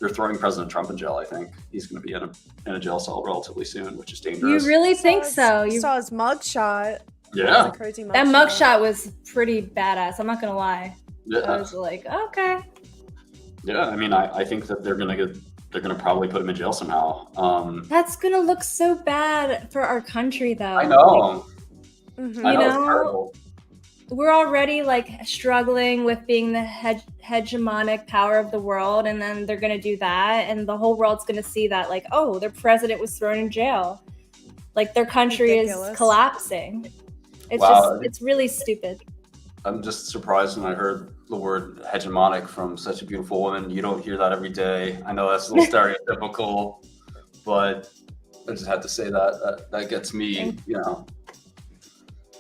they're throwing President Trump in jail. I think he's going to be in a jail cell relatively soon, which is dangerous. You really think so? You saw his mugshot. Yeah. A crazy mugshot. That mugshot was pretty badass. I'm not gonna lie. Yeah. I was like, okay. Yeah, I mean, I think that they're gonna probably put him in jail somehow. That's gonna look so bad for our country, though. I know. Mhm. I know, You it's know? terrible. We're already like struggling with being the hegemonic power of the world, and then they're gonna do that, and the whole world's gonna see that, like, oh, their president was thrown in jail, like their country Ridiculous. is collapsing. It's Wow. just, it's really stupid. I'm just surprised when I heard the word hegemonic from such a beautiful woman. You don't hear that every day. I know that's a little stereotypical, but I just had to say that gets me,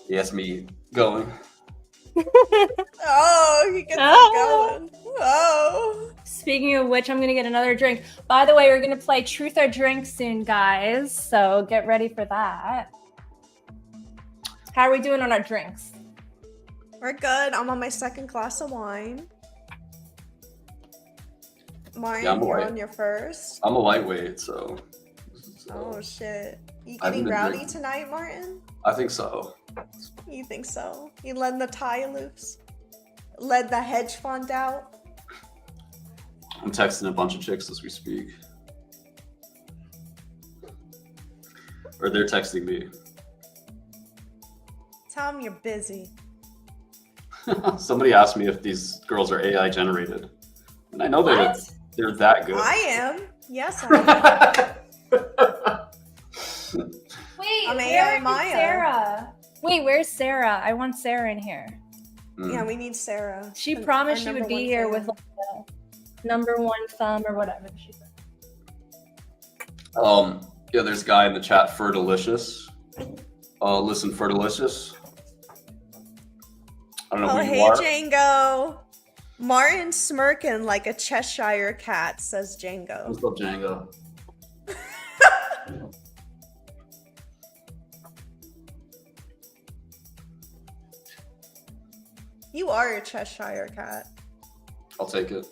gets me going. Oh, he gets us going. Oh. Speaking of which, I'm gonna get another drink. By the way, we're gonna play Truth or Drink soon, guys. So get ready for that. How are we doing on our drinks? We're good. I'm on my second glass of wine. Martin, Yeah, I'm you're white. on your first. I'm a lightweight, so Oh, shit. You I haven't getting been rowdy drinking. tonight, Martin? I think so. You think so? You letting the tie loose? Let the hedge fund out? I'm texting a bunch of chicks as we speak. Or they're texting me. Tell him you're busy. Somebody asked me if these girls are AI generated. And I know What? they're that good. I am. Yes, I am. Wait, I'm where AI is Maya. Sarah? Wait, where's Sarah? I want Sarah in here. Yeah, we need Sarah. She Our- promised our she would number be one here fan. with like the number one thumb or whatever she said. Yeah, there's a guy in the chat, Ferdelicious. Listen, Ferdelicious. I don't know Oh, who you hey, are. Django. Martin smirking like a Cheshire cat, says Django. What's up, Django? You are a Cheshire cat. I'll take it.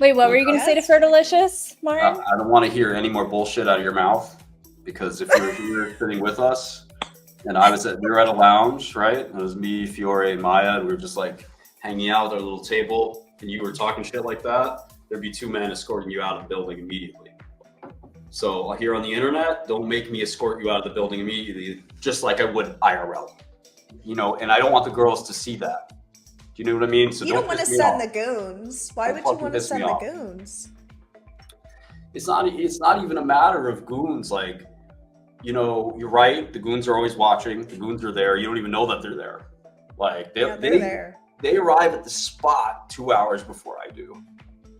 Wait, what were you gonna say to Yes. Ferdelicious, Martin? I don't want to hear any more bullshit out of your mouth, because if you're here sitting with us, and we were at a lounge, right? It was me, Fiore, and Maya, and we were just like hanging out at our little table, and you were talking shit like that, there'd be two men escorting you out of the building immediately. So here on the internet, don't make me escort you out of the building immediately, just like I would IRL. And I don't want the girls to see that. Do you know what I mean? So You don't want to piss me send off. the goons. Why Don't would you fucking want to piss me send the off. goons? It's not even a matter of goons. Like, you're right. The goons are always watching. The goons are there. You don't even know that they're there. Like Yeah, they're there. they arrive at the spot 2 hours before I do.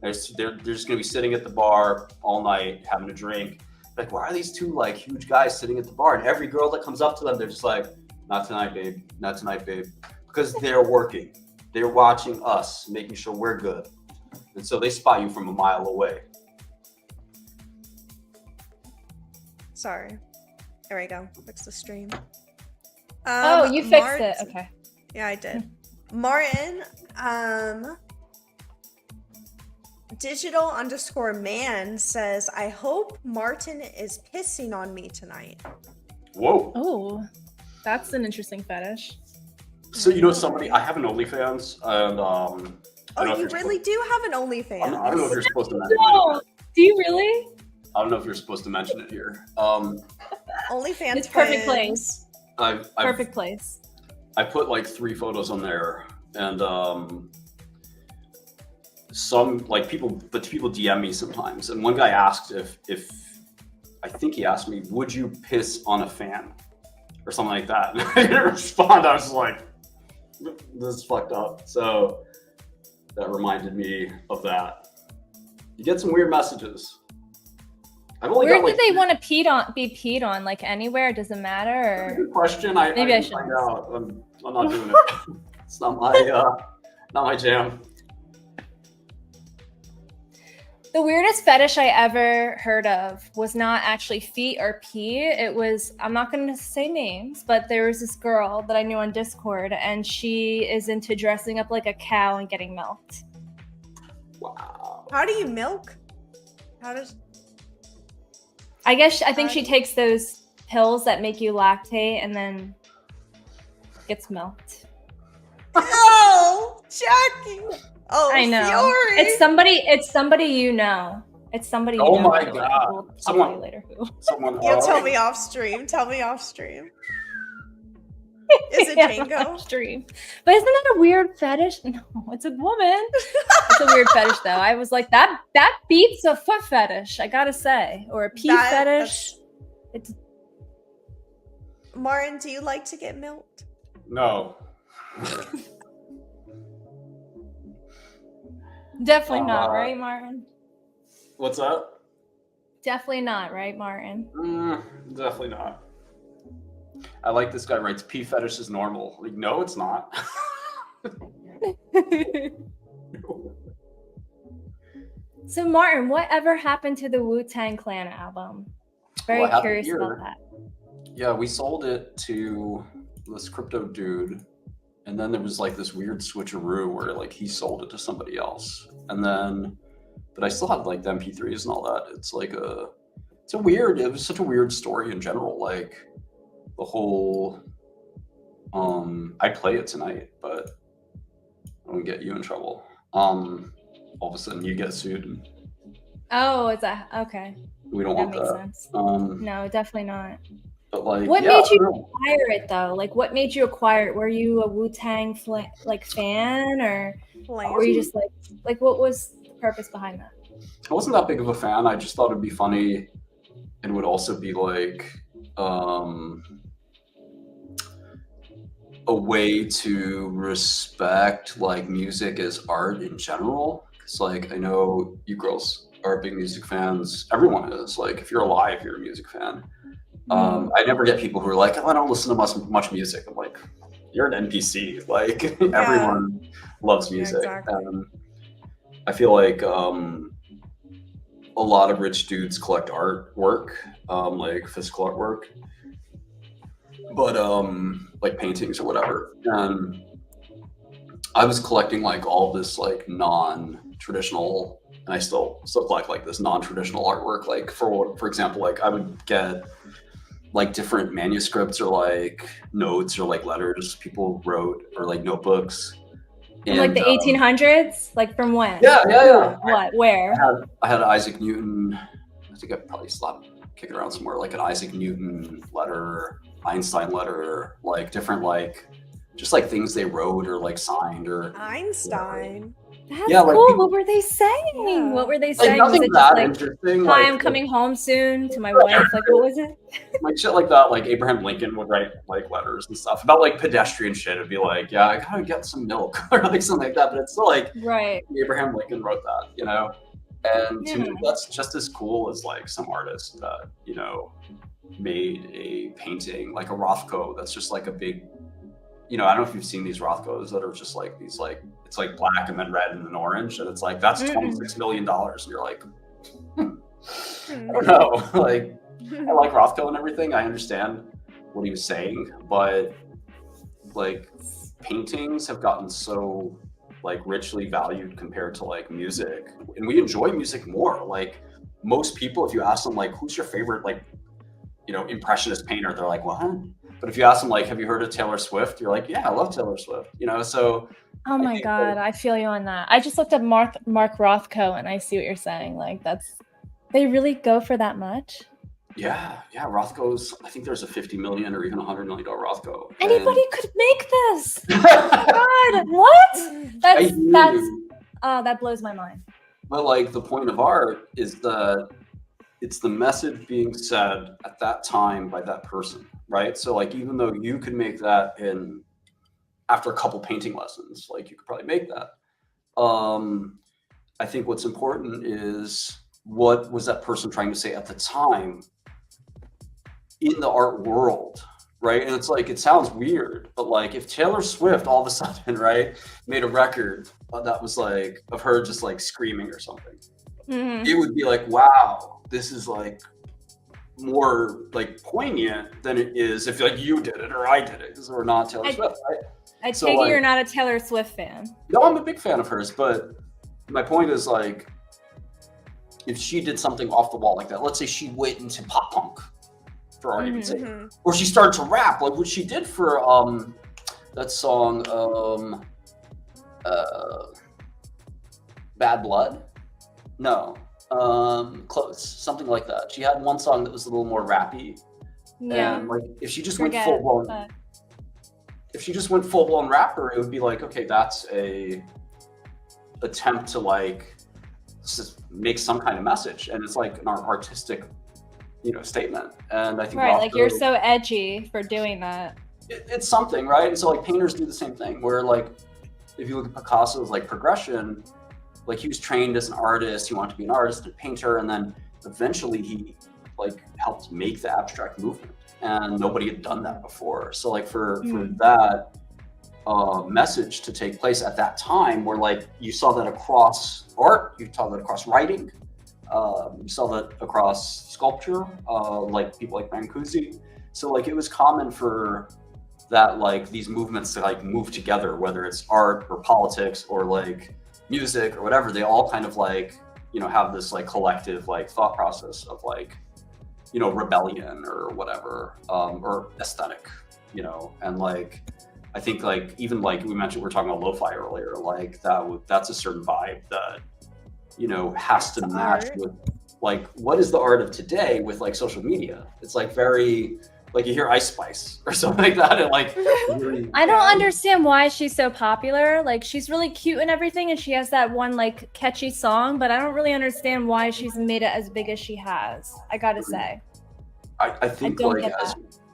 They're just gonna be sitting at the bar all night having a drink. Like, why are these two like huge guys sitting at the bar? And every girl that comes up to them, they're just like, "Not tonight, babe. Not tonight, babe," because they're working. They're watching us, making sure we're good, and so they spot you from a mile away. Sorry. There we go. Fix the stream. Oh, you fixed Martin- it. Okay. Yeah, I did. Martin, digital_man says, I hope Martin is pissing on me tonight. Whoa. Oh, that's an interesting fetish. So somebody, I have an OnlyFans, and I don't know Oh, if you you're really do have an I OnlyFans. don't know if you're supposed to mention No, it. do you really? I don't know if you're supposed to mention it here. OnlyFans. It's perfect friends. place. Perfect place. I put like 3 photos on there, and some like people DM me sometimes, and one guy asked if I think he asked me, would you piss on a fan or something like that, and I didn't respond. I was like, this is fucked up. So that reminded me of that. You get some weird messages. I've only Where got, did they want to be peed on? Like anywhere? Does it matter? Or... Good question. Maybe I can should find ask. out. I'm not doing it. It's not my jam. The weirdest fetish I ever heard of was not actually feet or pee. It was, I'm not going to say names, but there was this girl that I knew on Discord, and she is into dressing up like a cow and getting milked. Wow. How do you milk? How does? I think she takes those pills that make you lactate and then gets milked. Oh, Jackie. Oh, I know. Fiore. It's somebody you know. It's somebody you know. Oh my by the way. God. We'll talk Someone- to you later who. Someone. You'll tell me off stream. Tell me off stream. Is it Django? Stream. But isn't that a weird fetish? No, it's a woman. It's a weird fetish though. I was like, that beats a foot fetish, I gotta say. Or a pee fetish. It's Martin, do you like to get milked? No. definitely not, right, Martin? What's up? Definitely not, right, Martin? Definitely not. I like this guy writes pee fetish is normal. Like, no, it's not. So Martin, whatever happened to the Wu-Tang Clan album? Very What curious happened about here? that. Yeah, we sold it to this crypto dude, and then there was like this weird switcheroo where like he sold it to somebody else, and then, but I still have like the MP3s and all that. It's like it was such a weird story in general. Like the whole, I play it tonight, but I don't get you in trouble. All of a sudden you get sued. And Oh, is that okay? we don't That want makes that. sense. Um, No, definitely not. but like, What yeah, made you I don't know. acquire it though? Like, what made you acquire it? Were you a Wu-Tang like fan, or were you just like what was the purpose behind that? I wasn't that big of a fan. I just thought it'd be funny, and would also be like a way to respect like music as art in general. It's like I know you girls are big music fans. Everyone is. Like if you're alive, you're a music fan. I never get people who are like, oh, I don't listen to much music. I'm like, you're an NPC. Like everyone loves music. exactly. I feel like a lot of rich dudes collect artwork, like physical artwork, but like paintings or whatever. And I was collecting like all this like non-traditional, and I still collect like this non-traditional artwork. Like for example, like I would get like different manuscripts or like notes or like letters people wrote or like notebooks. From like the 1800s? Like from when? Yeah. What? Where? I had Isaac Newton. I think I probably slapped kicking around somewhere, like an Isaac Newton letter, Einstein letter, like different like just like things they wrote or like signed or Einstein. That's Yeah, like cool. people- What were they saying? Yeah. What were they like saying? Was nothing it just that like, interesting. hi, Like, I'm coming home soon to my wife? Like, what was it? like shit like that. Like Abraham Lincoln would write like letters and stuff about like pedestrian shit. It'd be like, yeah, I gotta get some milk or like something like that. But it's still like Right. Abraham Lincoln wrote that, you know? And to me, Yeah. that's just as cool as like some artist that, you know, made a painting like a Rothko that's just like a big, you know, I don't know if you've seen these Rothkos that are just like these like, it's like black and then red and then orange. And it's like, that's $26 million. And you're like, I don't know. Like, I like Rothko and everything. I understand what he was saying, but like paintings have gotten so like richly valued compared to like music, and we enjoy music more. Like most people, if you ask them like, who's your favorite like, you know, impressionist painter, they're like, what? But if you ask them like, have you heard of Taylor Swift? You're like, yeah, I love Taylor Swift. You know, so Oh my think God, I feel you on that. I just looked up Mark Rothko and I see what you're saying. Like they really go for that much. yeah, Rothko's. I think there's a $50 million or even $100 million Rothko. And- Anybody could make this. God, what? That's that blows my mind. But like the point of art is that it's the message being said at that time by that person, right? So like even though you could make that in after a couple painting lessons, like you could probably make that. I think what's important is what was that person trying to say at the time in the art world, right? And it's like, it sounds weird, but like if Taylor Swift all of a sudden, right, made a record that was like of her just like screaming or something, it would be like, wow, this is like more like poignant than it is if like you did it or I did it because we're not Taylor Swift, right? I So take it like, you're not a Taylor Swift fan. no, I'm a big fan of hers, but my point is like, if she did something off the wall like that, let's say she went into pop punk, for argument's sake, or she started to rap, like what she did for that song, Bad Blood? No, close, something like that. She had one song that was a little more rappy, and like if she just went full blown, if she just went full blown rapper, it would be like, okay, that's a attempt to like just make some kind of message, and it's like an artistic, statement. And I think like you're so edgy for doing that. It's something, right? And so like painters do the same thing, where like if you look at Picasso's like progression, like he was trained as an artist, he wanted to be an artist and a painter, and then eventually he like helped make the abstract movement, and nobody had done that before. So like for that message to take place at that time, where like you saw that across art, you saw that across writing, you saw that across sculpture, like people like Brancusi. So like it was common for that, like these movements to like move together, whether it's art or politics or like music or whatever. They all kind of like, have this like collective like thought process of like, rebellion or whatever, or aesthetic, and like I think like even like we mentioned, we were talking about lo-fi earlier, like that's a certain vibe that has to match with like what is the art of today with like social media. It's like very like you hear Ice Spice or something like that, and like really, I don't understand why she's so popular. Like she's really cute and everything, and she has that one like catchy song, but I don't really understand why she's made it as big as she has. I gotta say, I think like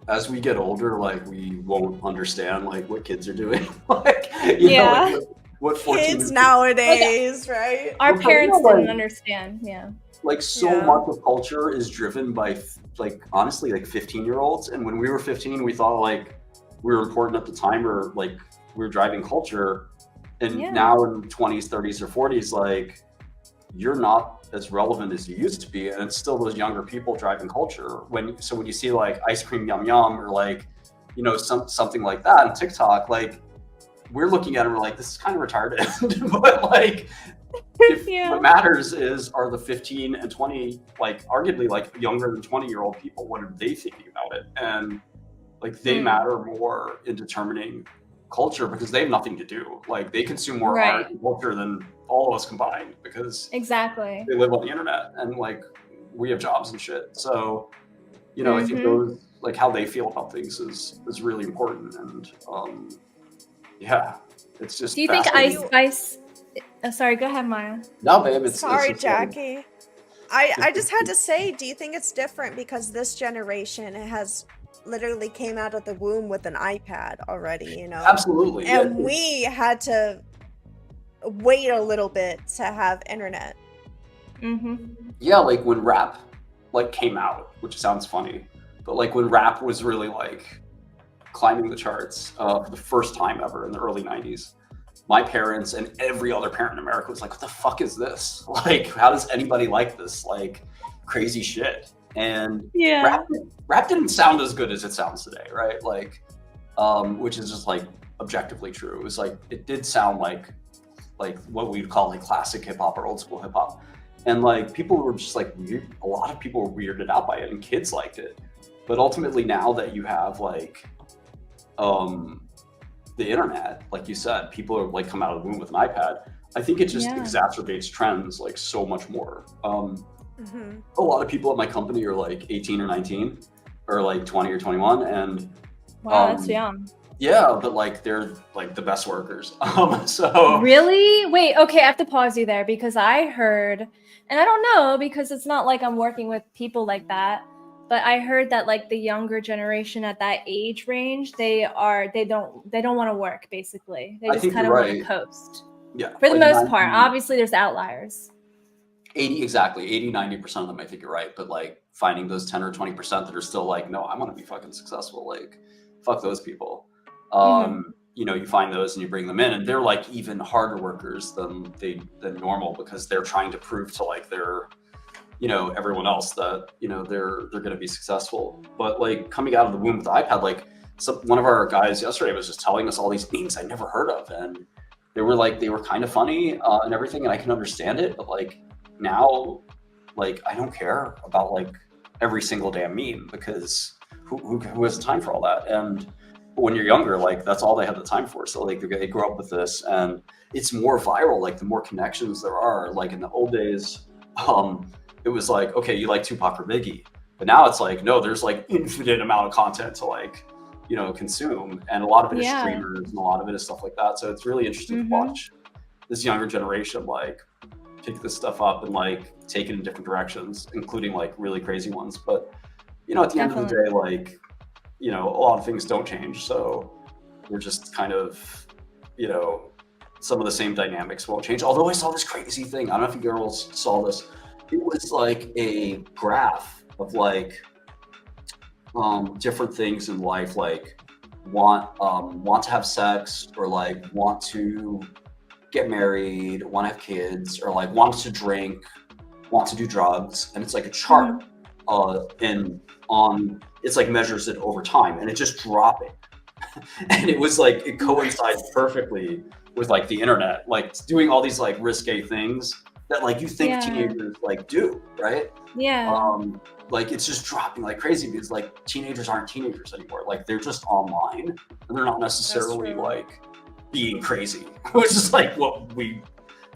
as we get older, like we won't understand like what kids are doing. Like you know, like, what 14 kids nowadays, like, right? Our parents didn't understand. Yeah. Like so much of culture is driven by like honestly like 15-year-olds, and when we were 15 we thought like we were important at the time, or like we were driving culture, and now in 20s 30s or 40s like you're not as relevant as you used to be, and it's still those younger people driving culture. When you see like ice cream yum yum or like something like that on TikTok, like we're looking at it, we're like, this is kind of retarded. But like what matters is, are the 15 and 20 like arguably like younger than 20-year-old people, what are they thinking about it? And like they matter more in determining culture because they have nothing to do. Like they consume more art and culture than all of us combined, because they live on the internet and like we have jobs and shit. So I think those like how they feel about things is really important. And it's just. Do you think Ice Spice? Sorry, go ahead, Maya. No, babe. Sorry, Jackie. I just had to say, do you think it's different because this generation has literally came out of the womb with an iPad already, Absolutely. And we had to wait a little bit to have internet. Yeah, like when rap like came out, which sounds funny, but like when rap was really like climbing the charts for the first time ever in the early 90s, my parents and every other parent in America was like, what the fuck is this? Like, how does anybody like this like crazy shit? And rap didn't sound as good as it sounds today, right? Like, which is just like objectively true. It was like, it did sound like what we'd call like classic hip hop or old school hip hop. And like people were just like weird. A lot of people were weirded out by it, and kids liked it. But ultimately now that you have like, the internet, like you said, people are like come out of the womb with an iPad. I think it just exacerbates trends like so much more. A lot of people at my company are like 18 or 19 or like 20 or 21, and that's young. Yeah, but like they're like the best workers. So really? Wait, okay, I have to pause you there because I heard, and I don't know because it's not like I'm working with people like that, but I heard that like the younger generation at that age range, they don't want to work basically. They just kind of want to coast. Yeah. For the most part. Obviously there's outliers. 80-90% of them, I think you're right. But like finding those 10 or 20% that are still like, no, I want to be fucking successful. Like, fuck those people. you find those and you bring them in, and they're like even harder workers than normal, because they're trying to prove to like their everyone else that they're going to be successful. But like coming out of the womb with the iPad, like one of our guys yesterday was just telling us all these things I never heard of, and they were kind of funny and everything, and I can understand it. But like now, like I don't care about like every single damn meme, because who has the time for all that? And when you're younger, like that's all they have the time for. So like they grow up with this, and it's more viral. Like the more connections there are. Like in the old days, it was like, okay, you like Tupac or Biggie, but now it's like, no, there's like infinite amount of content to like consume, and a lot of it is streamers, and a lot of it is stuff like that. So it's really interesting to watch this younger generation like pick this stuff up and like take it in different directions, including like really crazy ones. But at the end of the day, like a lot of things don't change, so we're just kind of some of the same dynamics won't change. Although I saw this crazy thing, I don't know if you girls saw this. It was like a graph of like different things in life, like want to have sex, or like want to get married, want to have kids, or like want to drink, want to do drugs, and it's like a chart, and it's like measures it over time, and it's just dropping. And it was like it coincides perfectly with like the internet, like doing all these like risque things that like you think teenagers like do, right? Like it's just dropping like crazy, because like teenagers aren't teenagers anymore. Like they're just online, and they're not necessarily like being crazy, which is like what we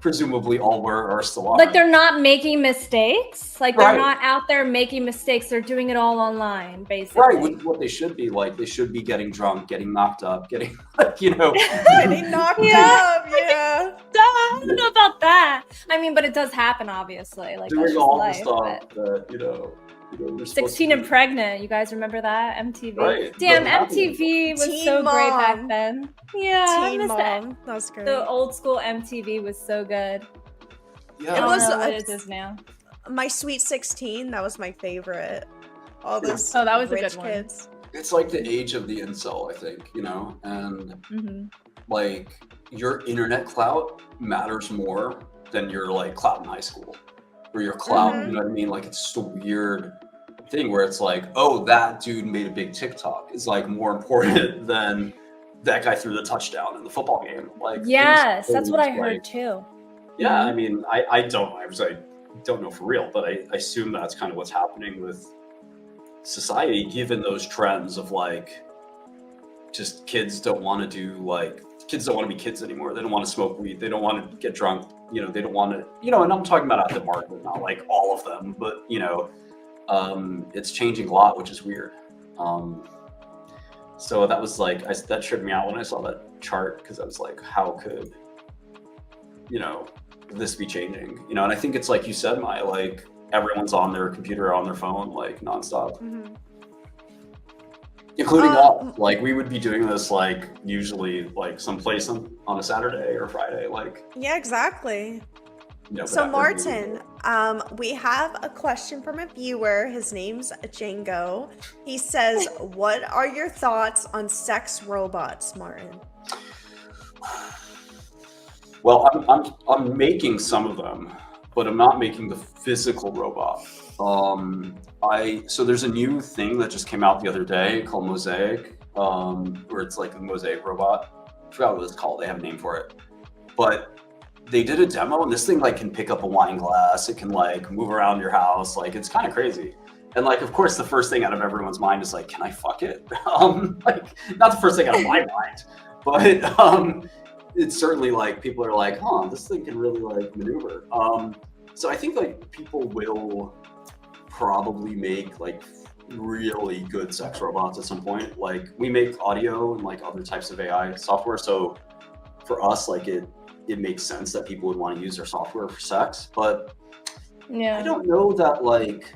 presumably all are still on. Like they're not making mistakes. Like they're not out there making mistakes. They're doing it all online, basically. Right. What they should be like, they should be getting drunk, getting knocked up, getting like, getting knocked up. Yeah. I don't know about that. I mean, but it does happen, obviously. Like doing all the stuff that 16 and pregnant. You guys remember that MTV? Right. Damn, MTV was Teen so Mom. great back then. Yeah, Teen Mom. That was great. The old school MTV was so good. Yeah. I don't know what it is now. My Sweet 16. That was my favorite. All those that was rich a good kids. one. It's like the age of the incel, I think, and like your internet clout matters more than your like clout in high school, or your clout. You know what I mean? Like it's just a weird thing where it's like, oh, that dude made a big TikTok is like more important than that guy threw the touchdown in the football game. Like yes, that's what I heard too. Yeah, I mean, I don't know for real, but I assume that's kind of what's happening with society, given those trends of like just kids don't want to be kids anymore. They don't want to smoke weed. They don't want to get drunk. They don't want to, and I'm talking about at the market, not like all of them, but it's changing a lot, which is weird. So that was like, that tripped me out when I saw that chart, because I was like, how could, this be changing? And I think it's like you said, Maya, like everyone's on their computer, on their phone, like nonstop. Including us. Like we would be doing this like usually like someplace on a Saturday or Friday, like. Yeah, exactly. So Martin, we have a question from a viewer. His name's Django. He says, what are your thoughts on sex robots, Martin? Well, I'm making some of them, but I'm not making the physical robot. So there's a new thing that just came out the other day called Mosaic, where it's like a Mosaic robot. I forgot what it's called. They have a name for it, but they did a demo, and this thing like can pick up a wine glass. It can like move around your house. Like it's kind of crazy. And like, of course, the first thing out of everyone's mind is like, can I fuck it? Like not the first thing out of my mind, but it's certainly like people are like, this thing can really like maneuver. So I think like people will probably make like really good sex robots at some point. Like we make audio and like other types of AI software. So for us, like it makes sense that people would want to use their software for sex, but I don't know that like,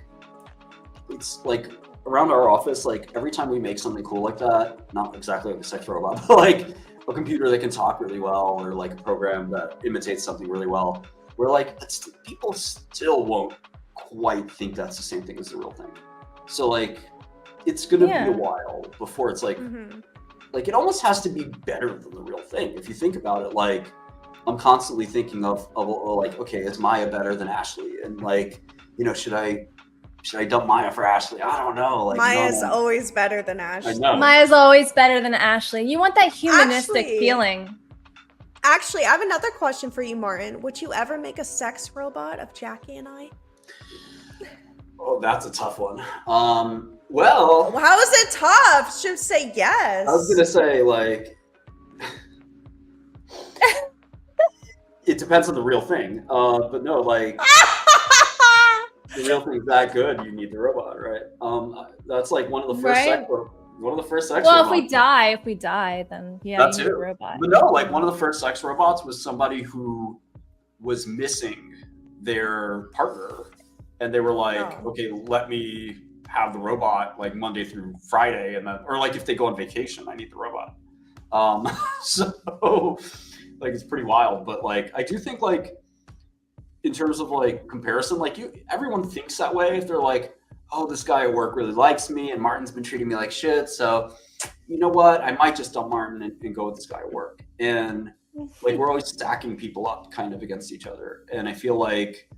it's like around our office, like every time we make something cool like that, not exactly like a sex robot, but like a computer that can talk really well, or like a program that imitates something really well, we're like, people still won't quite think that's the same thing as the real thing. So like, it's gonna be a while before it's like like it almost has to be better than the real thing. If you think about it, like I'm constantly thinking of like, okay, is Maya better than Ashley? And like, should I dump Maya for Ashley? I don't know. Like Maya's always better than Ashley. I know. Maya's always better than Ashley. You want that humanistic feeling. Actually, I have another question for you, Martin. Would you ever make a sex robot of Jackie and I? Oh, that's a tough one. Well, how is it tough? Should say yes. I was gonna say like, it depends on the real thing. But no, like the real thing's that good, you need the robot, right? That's like one of the first sex well, robots. if we die, then yeah, that's you need a robot. But no, like one of the first sex robots was somebody who was missing their partner, and they were like, okay, let me have the robot like Monday through Friday, and then, or like if they go on vacation, I need the robot. So like it's pretty wild, but like I do think like in terms of like comparison, like everyone thinks that way if they're like, oh, this guy at work really likes me and Martin's been treating me like shit, so you know what, I might just dump Martin and go with this guy at work. And like we're always stacking people up kind of against each other, and I feel like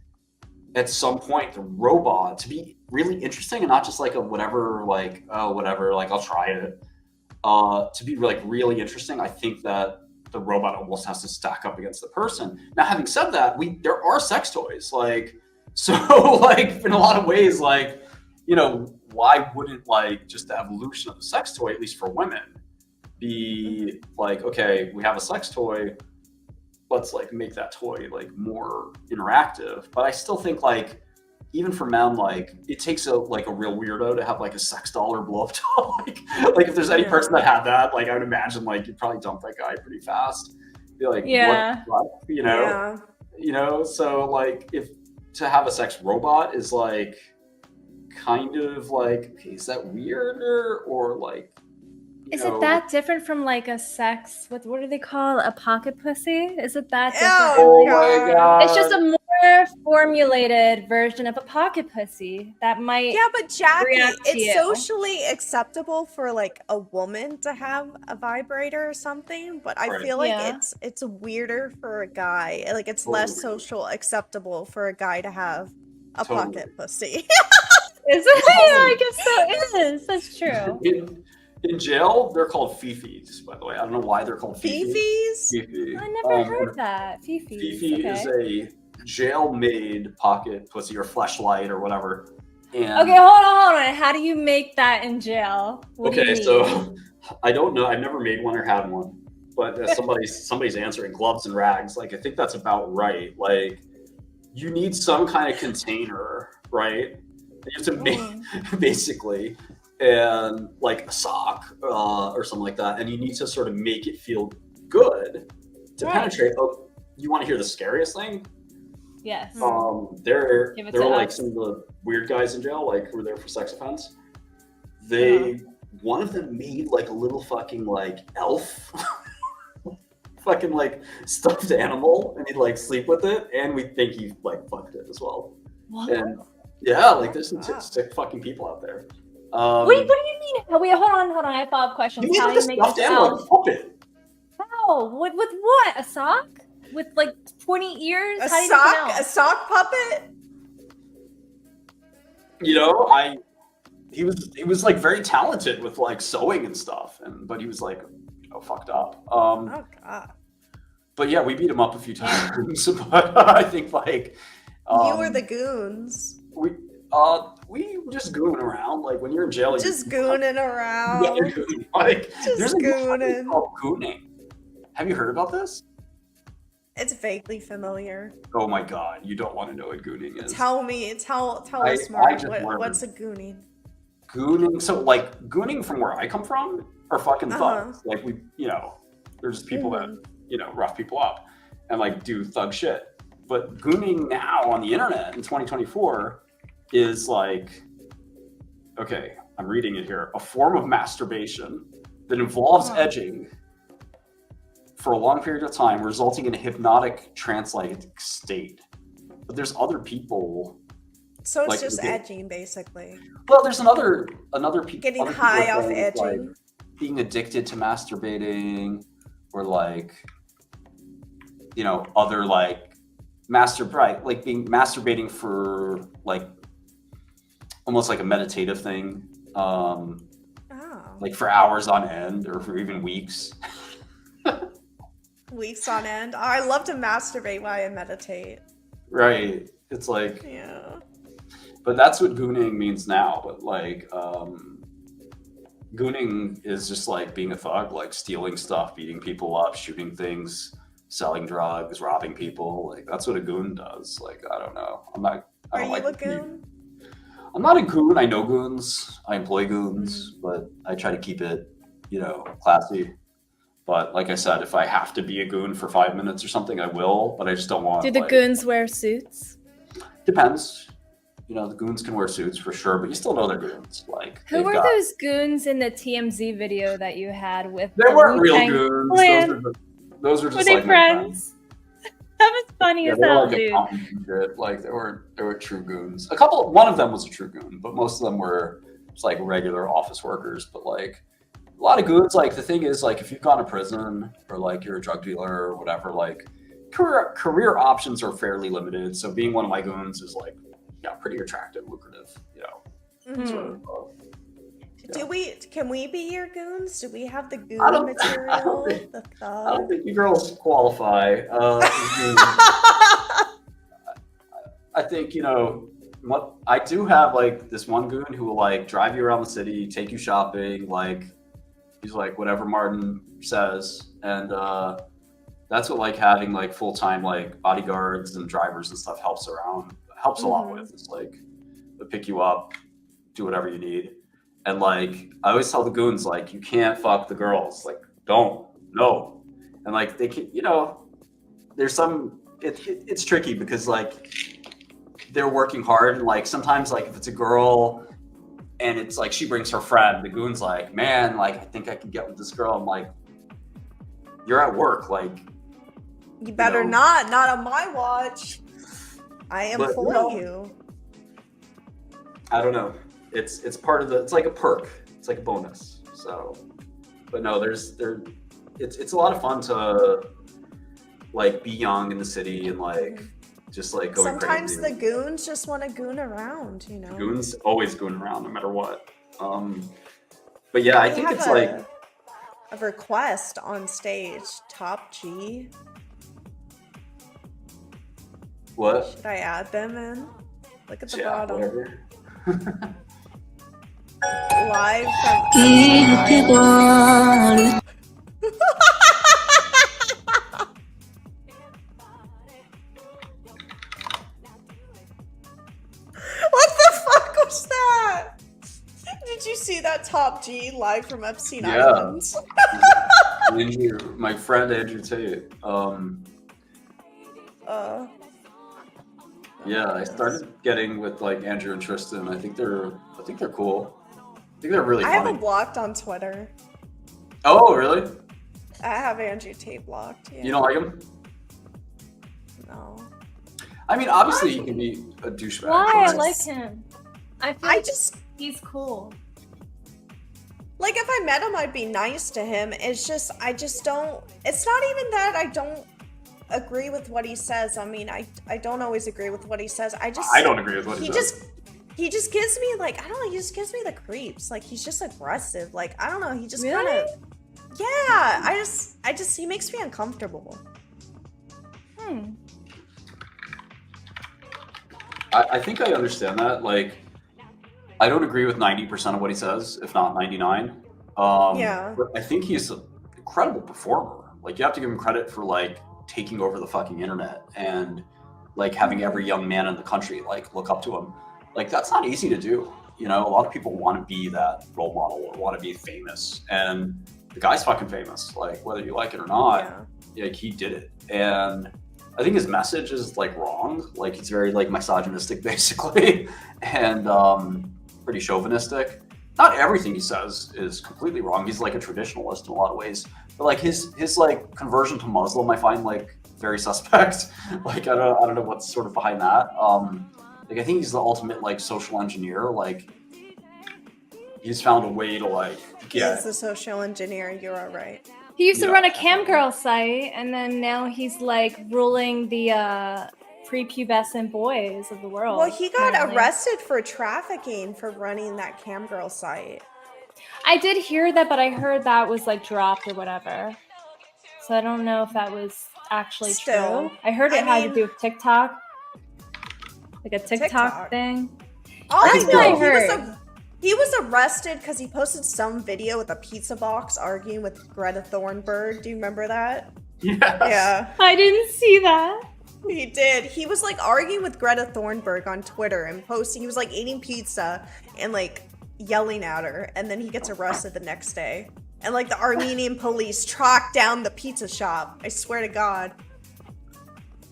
at some point the robot, to be really interesting and not just like a whatever, like oh whatever, like I'll try it, to be like really interesting, I think that the robot almost has to stack up against the person. Now having said that, there are sex toys, like, so like in a lot of ways, like, why wouldn't like just the evolution of the sex toy, at least for women, be like, okay, we have a sex toy, let's like make that toy like more interactive. But I still think like even for men, like it takes a real weirdo to have like a sex doll or blow up doll. like if there's any person that had that, like I would imagine like you'd probably dump that guy pretty fast. Be like, yeah, what? So like if to have a sex robot is like kind of like, okay, is that weirder or like? Is it that different from like a sex? What do they call a pocket pussy? Is it that different? Oh my god! It's just a more formulated version of a pocket pussy that might. Yeah, but Jackie, it's socially acceptable for like a woman to have a vibrator or something, but I feel like it's weirder for a guy. Like it's less social acceptable for a guy to have a pocket pussy. Is it? Yeah, I guess so. It is. That's true. In jail, they're called fifis, by the way. I don't know why they're called fifis. Fifis? I never heard that. Fifis. Fifi is a jail-made pocket pussy or fleshlight or whatever. And okay, hold on. How do you make that in jail? So I don't know. I've never made one or had one, but somebody's answering gloves and rags. Like I think that's about right. Like you need some kind of container, right? You have to make basically. And like a sock or something like that, and you need to sort of make it feel good to penetrate. Oh, you want to hear the scariest thing? Yes. There were like some of the weird guys in jail, like who were there for sex offense. One of them made like a little fucking like elf, fucking like stuffed animal, and he'd like sleep with it, and we think he like fucked it as well. What? And yeah, like there's some sick fucking people out there. Wait, what do you mean? Wait, hold on. I have follow-up questions. How do you make this elf? Puppet. How? With what? A sock? With like pointy ears? A sock puppet? He was like very talented with like sewing and stuff, but he was like fucked up. Oh god. But yeah, we beat him up a few times. But I think like you were the goons. We just gooning around. Like when you're in jail, just gooning around. Yeah, you're gooning. Like there's gooning. Called gooning. Have you heard about this? It's vaguely familiar. Oh my god, you don't want to know what gooning is. Tell us more. What's a gooning? Gooning. So like gooning from where I come from are fucking thugs. Like there's people that rough people up and like do thug shit. But gooning now on the internet in 2024 is like, okay, I'm reading it here, a form of masturbation that involves edging for a long period of time, resulting in a hypnotic trance-like state. But there's other people. So it's just edging, basically. Well, there's another people getting high off edging. being addicted to masturbating, or like, you know, other like like being masturbating for like almost like a meditative thing, like for hours on end or for even weeks. Weeks on end. I love to masturbate while I meditate. Right. It's like, yeah. But that's what gooning means now. But like, gooning is just like being a thug, like stealing stuff, beating people up, shooting things, selling drugs, robbing people. Like that's what a goon does. Like, I don't know. Are you a goon? I'm not a goon. I know goons. I employ goons, but I try to keep it, you know, classy. But like I said, if I have to be a goon for 5 minutes or something, I will. But I just don't want. Do the goons wear suits? Depends. You know, the goons can wear suits for sure, but you still know they're goons. Like, who were those goons in the TMZ video that you had with? They weren't real goons. Those were just were like they friends? That was funny as hell, dude. Like they were true goons. One of them was a true goon, but most of them were just like regular office workers. But like a lot of goons, like the thing is, like if you've gone to prison or like you're a drug dealer or whatever, like career options are fairly limited. So being one of my goons is like, yeah, pretty attractive, lucrative, you know. Sort of, Can we be your goons? Do we have the goon material? I don't think you girls qualify. I think, you know, I do have like this one goon who will like drive you around the city, take you shopping, like he's like whatever Martin says, and that's what like having like full-time like bodyguards and drivers and stuff helps a lot with. It's like they'll pick you up, do whatever you need. And like I always tell the goons, like, you can't fuck the girls, like no. And like they can, you know, there's some it's tricky because like they're working hard, and like sometimes like if it's a girl and it's like she brings her friend, the goon's like, man, like I think I can get with this girl. I'm like, you're at work, like you better not on my watch. I employ you. I don't know. It's part of it's like a perk. It's like a bonus. So, but no, it's a lot of fun to like be young in the city and like just like going Sometimes crazy. the goons just want to goon around, you know. Goons always goon around no matter what. But yeah, I think it's like a request on stage. Top G. What? Should I add them in? Look at the bottom. Whatever. Live from What the fuck was that? Did you see that? Top G live from Epstein Island? My friend Andrew Tate. Yeah, I started getting with like Andrew and Tristan. I think they're cool. I think they're really funny. I have them blocked on Twitter. Oh, really? I have Andrew Tate blocked. Yeah. You don't like him? No. I mean, obviously he can be a douchebag. Why? I like him. He's cool. Like if I met him, I'd be nice to him. It's not even that I don't agree with what he says. I mean, I don't always agree with what he says. I don't agree with what he says. He just gives me like, I don't know, he just gives me the creeps. Like he's just aggressive. Like, I don't know, he just really? kind of, yeah, I just, he makes me uncomfortable. I think I understand that. Like, I don't agree with 90% of what he says, if not 99. Yeah. But I think he's an incredible performer. Like, you have to give him credit for like taking over the fucking internet and like having every young man in the country like look up to him. Like, that's not easy to do. You know, a lot of people want to be that role model or want to be famous, and the guy's fucking famous. Like, whether you like it or not, like he did it. And I think his message is like wrong. Like, it's very like misogynistic basically, and pretty chauvinistic. Not everything he says is completely wrong. He's like a traditionalist in a lot of ways, but like his like conversion to Muslim, I find like very suspect. Like, I don't know what's sort of behind that. Like, I think he's the ultimate like social engineer. Like, he's found a way to like get. He's a social engineer. You're all right. He used to run a cam girl site, and then now he's like ruling the prepubescent boys of the world. Well, he got arrested for trafficking for running that cam girl site. I did hear that, but I heard that was like dropped or whatever. So I don't know if that was actually true. I heard it had to do with TikTok, like a TikTok thing. All I know, he was arrested because he posted some video with a pizza box arguing with Greta Thunberg. Do you remember that? Yes. Yeah. I didn't see that. He did. He was like arguing with Greta Thunberg on Twitter and posting. He was like eating pizza and like yelling at her, and then he gets arrested the next day. And like the Armenian police tracked down the pizza shop. I swear to God.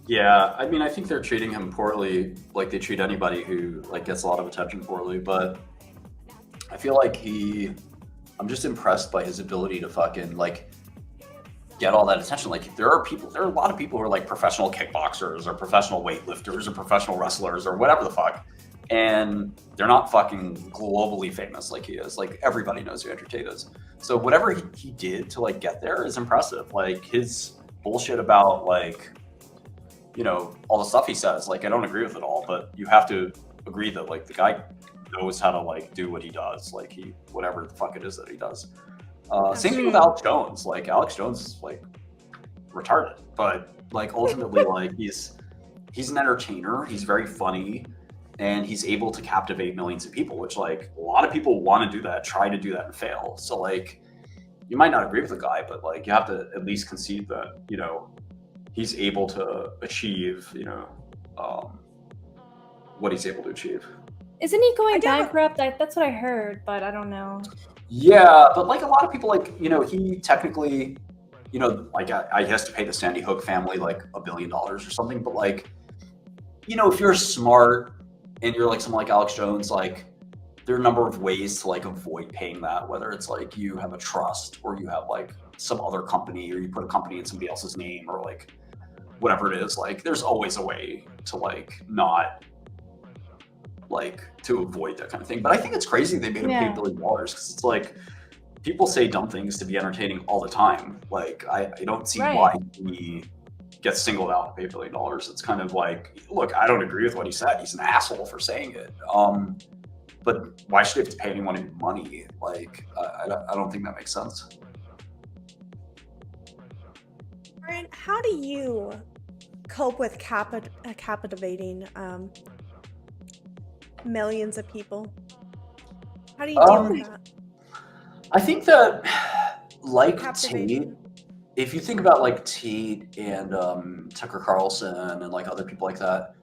Yeah, I mean, I think they're treating him poorly, like they treat anybody who like gets a lot of attention poorly. But I feel like I'm just impressed by his ability to fucking like get all that attention. Like there are a lot of people who are like professional kickboxers or professional weightlifters or professional wrestlers or whatever the fuck, and they're not fucking globally famous like he is. Like everybody knows who Andrew Tate is. So whatever he did to like get there is impressive. Like his bullshit about like, you know, all the stuff he says, like I don't agree with it all, but you have to agree that like the guy knows how to like do what he does, like whatever the fuck it is that he does. Same thing with Alex Jones. Like Alex Jones is like retarded, but like ultimately like he's an entertainer. He's very funny, and he's able to captivate millions of people, which like a lot of people want to do that, try to do that and fail. So like you might not agree with the guy, but like you have to at least concede that, you know, he's able to achieve, you know, what he's able to achieve. Isn't he going bankrupt? That's what I heard, but I don't know. Yeah, but like a lot of people, like, you know, he technically, you know, like I has to pay the Sandy Hook family like $1 billion or something. But like, you know, if you're smart and you're like someone like Alex Jones, like there are a number of ways to like avoid paying that, whether it's like you have a trust or you have like some other company or you put a company in somebody else's name or like whatever it is. Like there's always a way to like not like to avoid that kind of thing. But I think it's crazy they made him pay $1 billion, because it's like people say dumb things to be entertaining all the time. Like I don't see why he gets singled out to pay $1 billion. It's kind of like, look, I don't agree with what he said. He's an asshole for saying it. But why should he have to pay anyone any money? Like I don't think that makes sense. Brian, how do you cope with captivating millions of people? How do you deal with that? I think that, like Tate, if you think about like Tate and Tucker Carlson and like other people like that,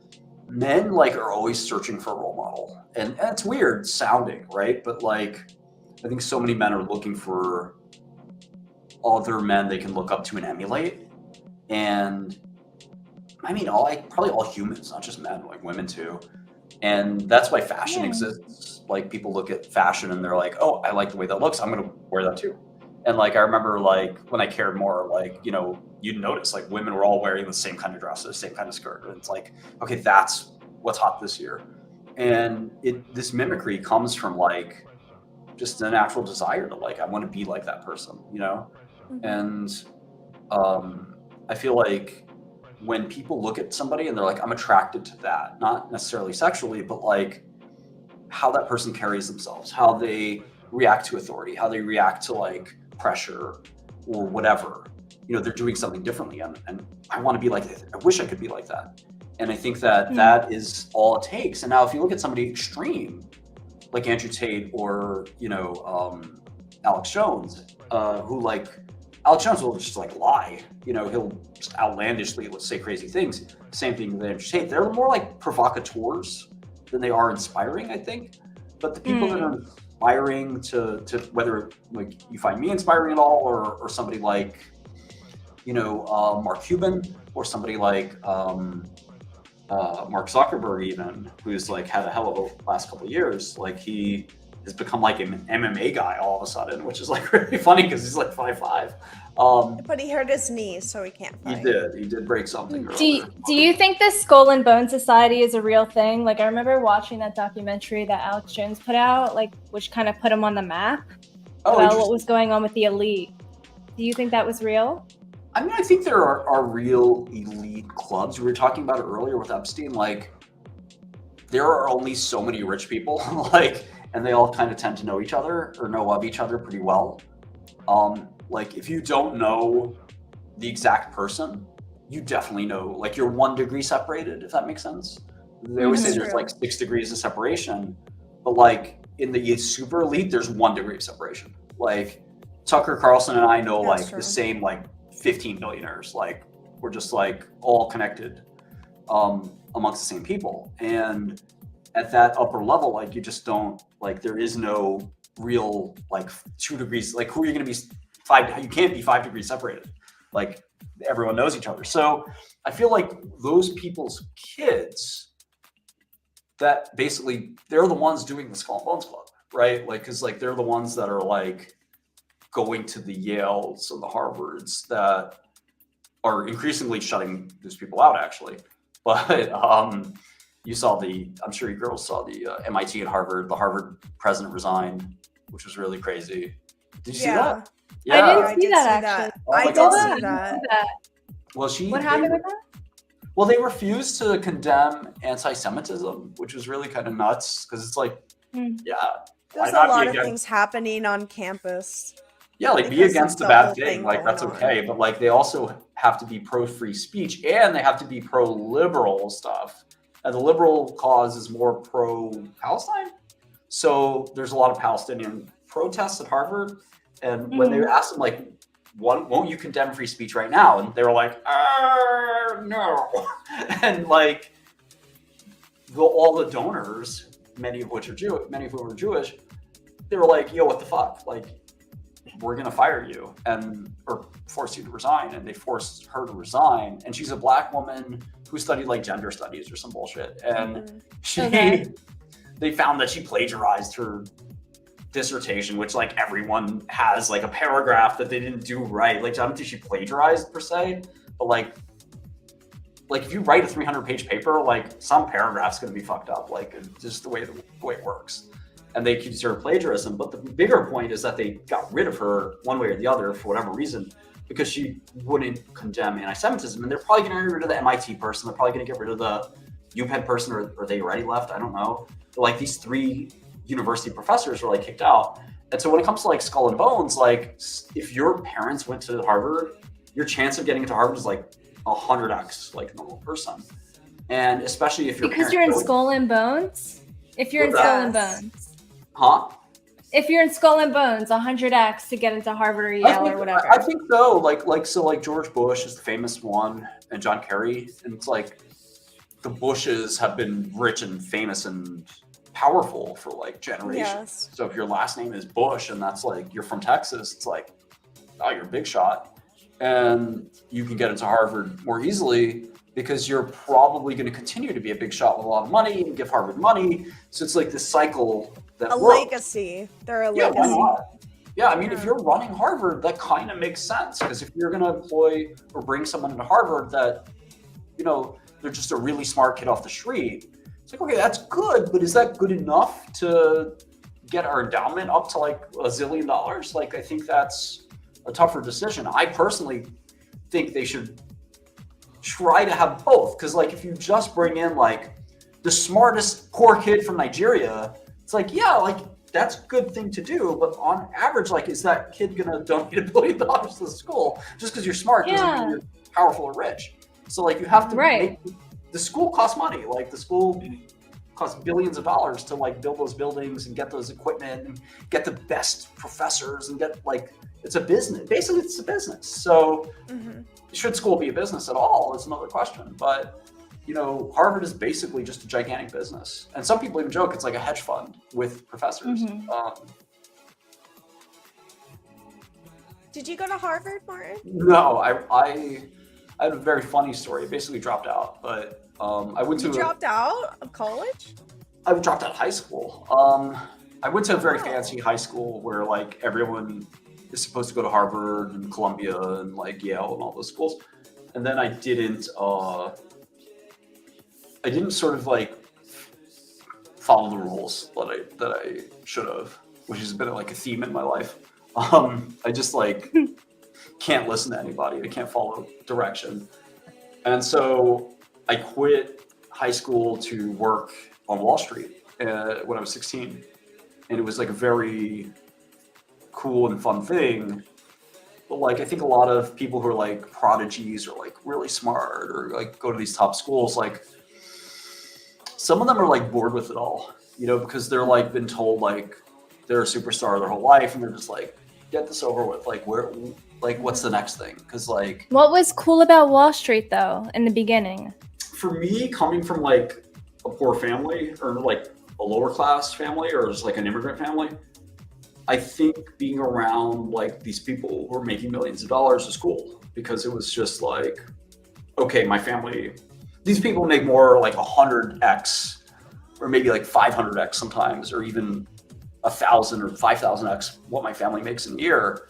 men like are always searching for a role model, and it's weird sounding, right? But like, I think so many men are looking for other men they can look up to and emulate. And I mean, probably all humans, not just men, like women too. And that's why fashion exists. Like people look at fashion and they're like, oh, I like the way that looks, I'm gonna wear that too. And like I remember like when I cared more, like, you know, you'd notice like women were all wearing the same kind of dress, the same kind of skirt. And it's like, okay, that's what's hot this year. And this mimicry comes from like just a natural desire to like, I want to be like that person, you know? Mm-hmm. And I feel like when people look at somebody and they're like, I'm attracted to that, not necessarily sexually, but like how that person carries themselves, how they react to authority, how they react to like pressure or whatever, you know, they're doing something differently. And I want to be like that. I wish I could be like that. And I think that that is all it takes. And now if you look at somebody extreme, like Andrew Tate or, you know, Alex Jones, who like, Alex Jones will just like lie, you know, he'll just outlandishly say crazy things. Same thing with Andrew Tate. They're more like provocateurs than they are inspiring, I think. But the people that are inspiring to whether like you find me inspiring at all, or somebody like, you know, Mark Cuban, or somebody like Mark Zuckerberg even, who's like had a hell of a last couple of years. Like he has become like an MMA guy all of a sudden, which is like really funny because he's like 5'5". But he hurt his knee, so he can't fight. He did break something. Do you think this Skull and Bone Society is a real thing? Like, I remember watching that documentary that Alex Jones put out, like, which kind of put him on the map about what was going on with the elite. Do you think that was real? I mean, I think there are real elite clubs. We were talking about it earlier with Epstein. Like, there are only so many rich people, like, and they all kind of tend to know each other or know of each other pretty well. Like, if you don't know the exact person, you definitely know, like, you're 1 degree separated, if that makes sense. They always say there's like 6 degrees of separation, but like in the super elite, there's 1 degree of separation. Like, Tucker Carlson and I know like the same like 15 billionaires. Like, we're just like all connected amongst the same people. And at that upper level, like, you just don't, like, there is no real like 2 degrees. Like, who are you going to be you can't be 5 degrees separated. Like, everyone knows each other. So I feel like those people's kids, that basically they're the ones doing the Skull and Bones Club, right? Like, because like they're the ones that are like going to the Yales and the Harvards that are increasingly shutting those people out, actually. But you saw I'm sure you girls saw the MIT and Harvard. The Harvard president resigned, which was really crazy. Did you see that? Yeah, I didn't see that actually. I did see that. Well, what happened with that? Well, they refused to condemn anti-Semitism, which was really kind of nuts because it's like, yeah. There's a lot of things happening on campus. Yeah, like, be against the bad thing. Like, that's okay. But like, they also have to be pro-free speech and they have to be pro-liberal stuff. And the liberal cause is more pro-Palestine. So there's a lot of Palestinian protests at Harvard. And when they asked them, like, won't you condemn free speech right now? And they were like, no. And like, all the donors, many of whom are Jewish, they were like, yo, what the fuck? Like, we're gonna fire you or force you to resign. And they forced her to resign. And she's a Black woman who studied like gender studies or some bullshit. And they found that she plagiarized her dissertation, which like everyone has like a paragraph that they didn't do right. Like, I don't think she plagiarized per se, but like if you write a 300-page paper, like, some paragraph's going to be fucked up, like, just the way it works. And they consider plagiarism. But the bigger point is that they got rid of her one way or the other for whatever reason, because she wouldn't condemn anti-Semitism. And they're probably going to get rid of the MIT person. They're probably going to get rid of the UPenn person, or they already left. I don't know. But like, these 3 university professors were like kicked out. And so when it comes to like Skull and Bones, like, if your parents went to Harvard, your chance of getting into Harvard is like 100x like a normal person. And especially if you're in Skull and Bones. If you're in Skull and Bones, if you're in Skull and Bones, 100x to get into Harvard or Yale or whatever. I think so. Like George Bush is the famous one, and John Kerry, and it's like the Bushes have been rich and famous and powerful for like generations. Yes. So if your last name is Bush and that's like, you're from Texas, it's like, oh, you're a big shot, and you can get into Harvard more easily because you're probably going to continue to be a big shot with a lot of money and give Harvard money. So it's like this cycle that works. Legacy. They're a legacy. Why not? Yeah, I mean, if you're running Harvard, that kind of makes sense, because if you're going to employ or bring someone into Harvard that, you know, they're just a really smart kid off the street, it's like, okay, that's good, but is that good enough to get our endowment up to like $1 zillion? Like, I think that's a tougher decision. I personally think they should try to have both, because like, if you just bring in like the smartest poor kid from Nigeria, it's like, yeah, like, that's a good thing to do, but on average, like, is that kid gonna donate $1 billion to the school just because you're smart? Doesn't mean you're powerful or rich. So like, you have to make the school costs money. Like, the school costs billions of dollars to like build those buildings and get those equipment and get the best professors and get like, it's a business. Basically, it's a business. So should school be a business at all? Is another question. But you know, Harvard is basically just a gigantic business, and some people even joke it's like a hedge fund with professors. Did you go to Harvard, Martin? No, I had a very funny story. I basically dropped out, but I went to. You dropped out of college? I dropped out of high school. I went to a very Oh. fancy high school where like everyone is supposed to go to Harvard and Columbia and like Yale and all those schools, and then I didn't sort of like follow the rules that I should have, which has been like a theme in my life. I just like can't listen to anybody. I can't follow direction, and so I quit high school to work on Wall Street when I was 16. And it was like a very cool and fun thing. But like, I think a lot of people who are like prodigies or like really smart or like go to these top schools, like some of them are like bored with it all, you know, because they're like been told like they're a superstar their whole life and they're just like, get this over with. Like what's the next thing? Because like, What was cool about Wall Street though in the beginning? For me, coming from like a poor family or like a lower class family or just like an immigrant family, I think being around like these people who are making millions of dollars is cool because it was just like, okay, my family, these people make more like 100x or maybe like 500x sometimes, or even 1,000 or 5,000x what my family makes in a year.